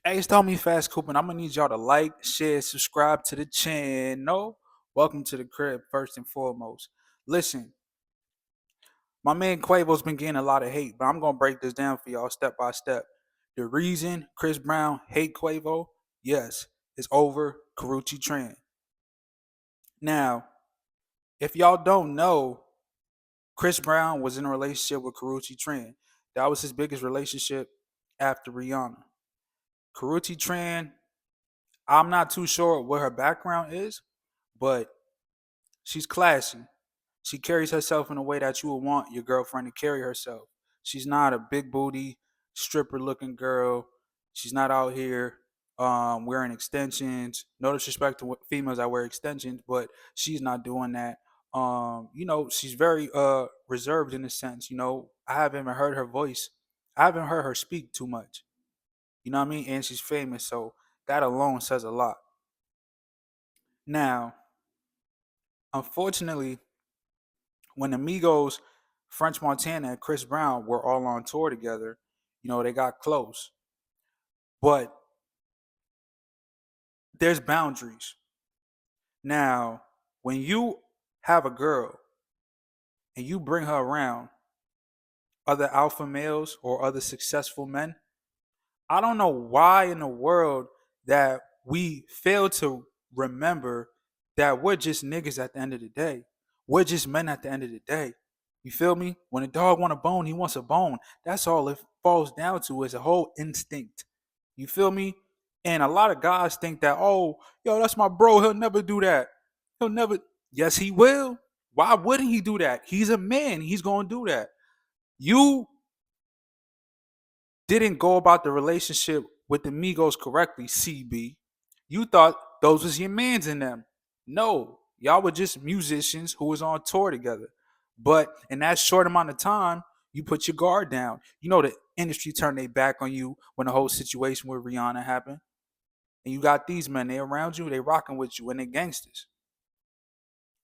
Hey, it's me Fast Coop, and I'm gonna need y'all to like, share, subscribe to the channel. Welcome to the crib, first and foremost. Listen, my man Quavo's been getting a lot of hate, but I'm gonna break this down for y'all step by step. The reason Chris Brown hate Quavo, yes, is over Karrueche Tran. Now, if y'all don't know, Chris Brown was in a relationship with Karrueche Tran. That was his biggest relationship after Rihanna. Karrueche Tran, I'm not too sure what her background is, but she's classy. She carries herself in a way that you would want your girlfriend to carry herself. She's not a big booty, stripper looking girl. She's not out here wearing extensions. No disrespect to females that wear extensions, but she's not doing that. She's very reserved in a sense. I haven't even heard her voice. I haven't heard her speak too much. You know what I mean? And she's famous, so that alone says a lot. Now, unfortunately, when Amigos, French Montana, and Chris Brown were all on tour together, they got close. But there's boundaries. Now, when you have a girl and you bring her around other alpha males or other successful men, I don't know why in the world that we fail to remember that we're just niggas at the end of the day. We're just men at the end of the day. You feel me? When a dog want a bone, he wants a bone. That's all it falls down to is a whole instinct. You feel me? And a lot of guys think that, oh, yo, that's my bro. He'll never do that. He'll never. Yes, he will. Why wouldn't he do that? He's a man. He's going to do that. You didn't go about the relationship with the Migos correctly, CB. You thought those was your mans in them. No, y'all were just musicians who was on tour together. But in that short amount of time, you put your guard down. The industry turned their back on you when the whole situation with Rihanna happened. And you got these men, they around you, they rocking with you, and they gangsters.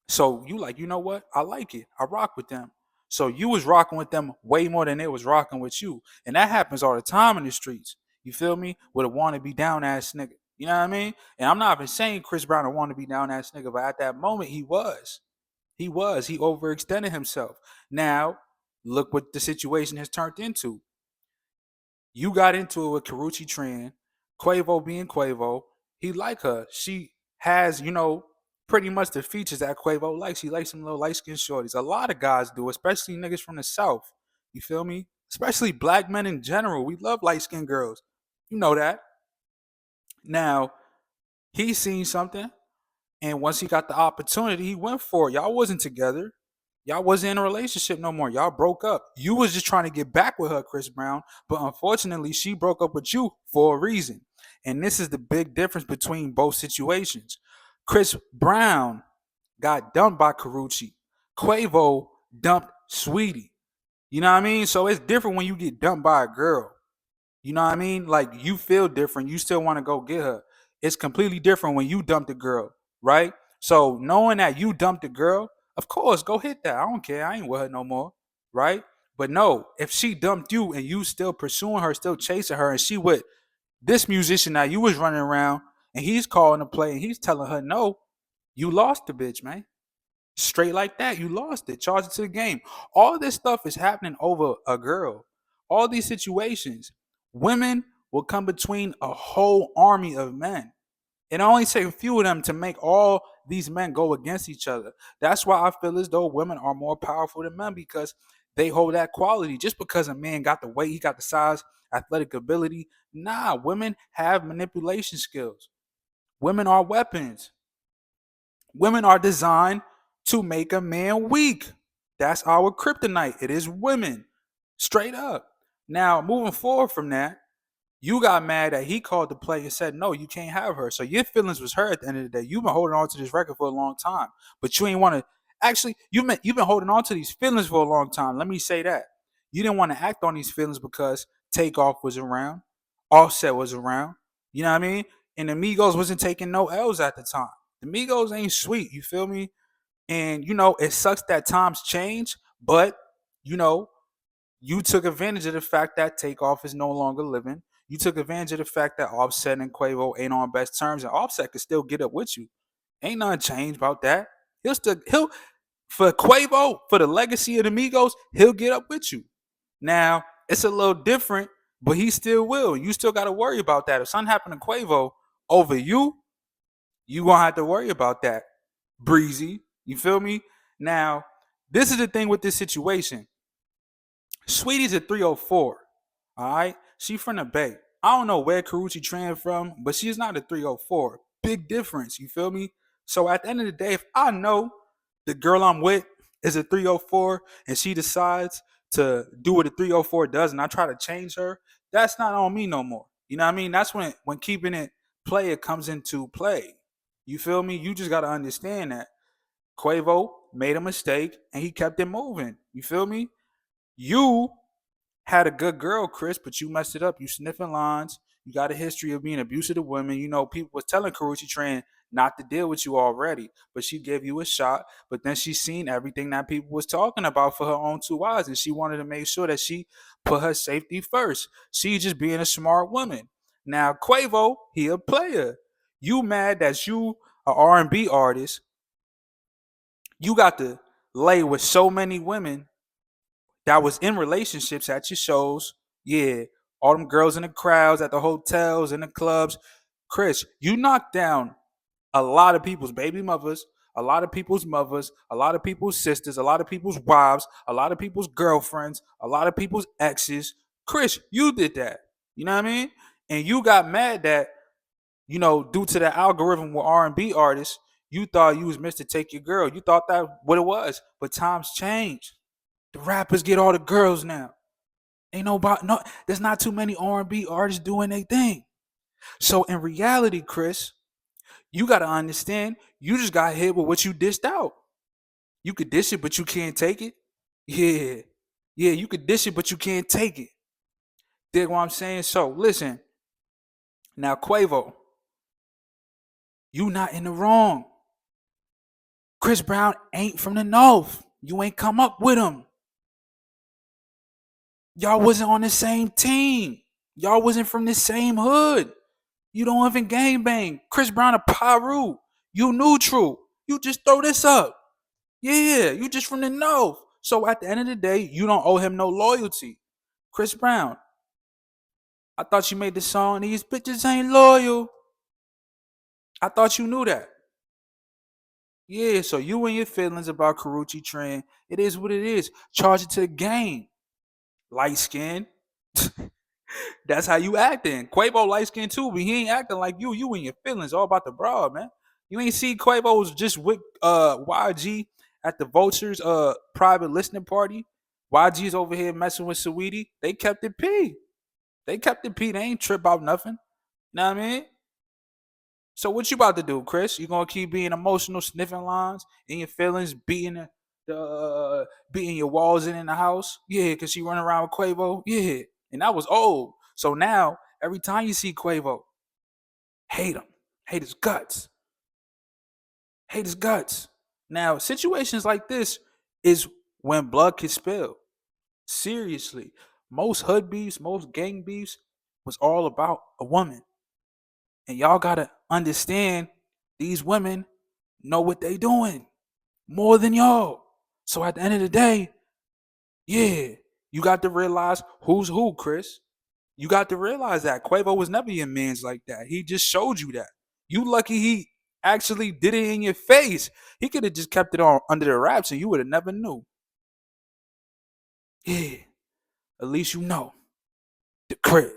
So you like, you know what? I like it. I rock with them. So you was rocking with them way more than they was rocking with you. And that happens all the time in the streets. You feel me? With a wanna be down ass nigga. You know what I mean? And I'm not even saying Chris Brown a wanna be down ass nigga, but at that moment he was. He was. He overextended himself. Now, look what the situation has turned into. You got into it with Karrueche Tran, Quavo being Quavo. He like her. She has, pretty much the features that Quavo likes. He likes some little light skinned shorties. A lot of guys do, especially niggas from the South. You feel me? Especially black men in general. We love light skinned girls. You know that. Now, he seen something, and once he got the opportunity, he went for it. Y'all wasn't together. Y'all wasn't in a relationship no more. Y'all broke up. You was just trying to get back with her, Chris Brown. But unfortunately, she broke up with you for a reason. And this is the big difference between both situations. Chris Brown got dumped by Karrueche. Quavo dumped Sweetie. You know what I mean? So it's different when you get dumped by a girl. You know what I mean? Like you feel different. You still want to go get her. It's completely different when you dump the girl, right? So knowing that you dumped the girl, of course, go hit that. I don't care. I ain't with her no more, right? But no, if she dumped you and you still pursuing her, still chasing her, and she with this musician that you was running around and he's calling to play and he's telling her no, you lost the bitch, man. Straight like that, you lost it. Charge it to the game. All this stuff is happening over a girl. All these situations, women will come between a whole army of men. It only takes a few of them to make all these men go against each other. That's why I feel as though women are more powerful than men because they hold that quality. Just because a man got the weight, he got the size, athletic ability. Nah, women have manipulation skills. Women are weapons. Women are designed to make a man weak. That's our kryptonite. It is women. Straight up. Now, moving forward from that, you got mad that he called the play and said, no, you can't have her. So your feelings was hurt at the end of the day. You've been holding on to this record for a long time. But you ain't want to actually you've been holding on to these feelings for a long time. Let me say that. You didn't want to act on these feelings because Takeoff was around, Offset was around. You know what I mean? And the Migos wasn't taking no L's at the time. The Migos ain't sweet, you feel me? And it sucks that times change, but you know, you took advantage of the fact that Takeoff is no longer living. You took advantage of the fact that Offset and Quavo ain't on best terms, and Offset could still get up with you. Ain't nothing changed about that. He'll for Quavo, for the legacy of the Migos, he'll get up with you. Now, it's a little different, but he still will. You still got to worry about that. If something happened to Quavo over you, you gonna have to worry about that. Breezy. You feel me? Now, this is the thing with this situation. Sweetie's a 304. All right. She from the Bay. I don't know where Karrueche trained from, but she's not a 304. Big difference. You feel me? So at the end of the day, if I know the girl I'm with is a 304 and she decides to do what a 304 does and I try to change her, that's not on me no more. You know what I mean? That's when keeping it player comes into play. You feel me? You just gotta understand that Quavo made a mistake and he kept it moving. You feel me? You had a good girl, Chris, but you messed it up. You sniffing lines. You got a history of being abusive to women. You know, people was telling Karrueche Tran not to deal with you already, but she gave you a shot. But then she seen everything that people was talking about for her own two eyes, and she wanted to make sure that she put her safety first. She just being a smart woman. Now, Quavo, he a player. You mad that you a R&B artist. You got to lay with so many women that was in relationships at your shows. Yeah, all them girls in the crowds, at the hotels, in the clubs. Chris, you knocked down a lot of people's baby mothers, a lot of people's mothers, a lot of people's sisters, a lot of people's wives, a lot of people's girlfriends, a lot of people's exes. Chris, you did that. You know what I mean? And you got mad that, due to the algorithm with R&B artists, you thought you was meant to take your girl. You thought that what it was. But times change. The rappers get all the girls now. Ain't nobody, no, there's not too many R&B artists doing their thing. So in reality, Chris, you got to understand, you just got hit with what you dished out. You could dish it, but you can't take it. Yeah. Yeah, you could dish it, but you can't take it. Dig what I'm saying? So listen, now Quavo, you not in the wrong. Chris Brown ain't from the North. You ain't come up with him. Y'all wasn't on the same team. Y'all wasn't from the same hood. You don't even gangbang. Chris Brown a Paru. You neutral. You just throw this up. Yeah, you just from the North. So at the end of the day, you don't owe him no loyalty. Chris Brown, I thought you made the song, these bitches ain't loyal. I thought you knew that. Yeah, so you and your feelings about Karrueche Tran, it is what it is. Charge it to the game. Light skin. That's how you acting. Quavo light skin too, but he ain't acting like you. You and your feelings all about the broad, man. You ain't see Quavo was just with YG at the Vultures private listening party. YG's over here messing with Saweetie. They kept it P. They kept it P. They ain't trip out nothing. Know what I mean? So what you about to do, Chris? You gonna keep being emotional, sniffing lines, in your feelings, beating your walls in the house? Yeah, cause she running around with Quavo. Yeah, and that was old. So now every time you see Quavo, hate him, hate his guts, hate his guts. Now situations like this is when blood can spill. Seriously, most hood beefs, most gang beefs was all about a woman. And y'all gotta understand these women know what they doing more than y'all. So at the end of the day, yeah, you got to realize who's who, Chris. You got to realize that Quavo was never your man's like that. He just showed you that. You lucky he actually did it in your face. He could have just kept it on under the wraps and you would have never knew. Yeah, at least you know the Chris.